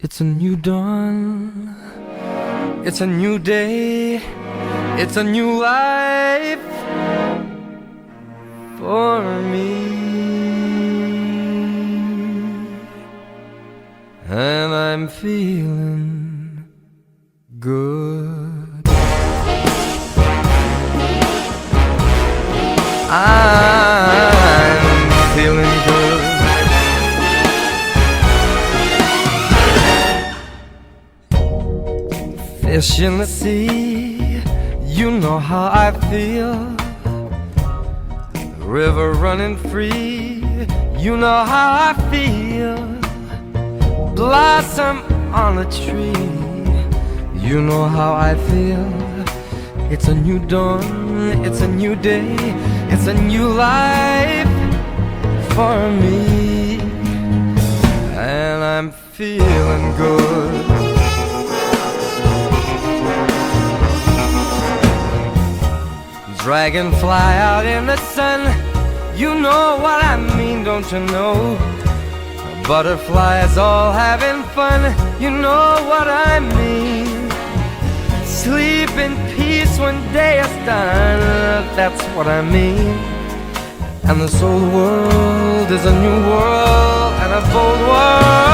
It's a new dawn, it's a new day, it's a new life for me. And I'm feeling good. I'm feeling good. Fish in the sea, you know how I feel. River running free, you know how I feel. Blossom on a tree, you know how I feel. It's a new dawn, it's a new day, it's a new life for me. And I'm feeling good. Dragonfly out in the sun, you know what I mean, don't you know? Butterflies all having fun, you know what I mean. Sleep in peace when day is done, that's what I mean. And this old world is a new world and a bold world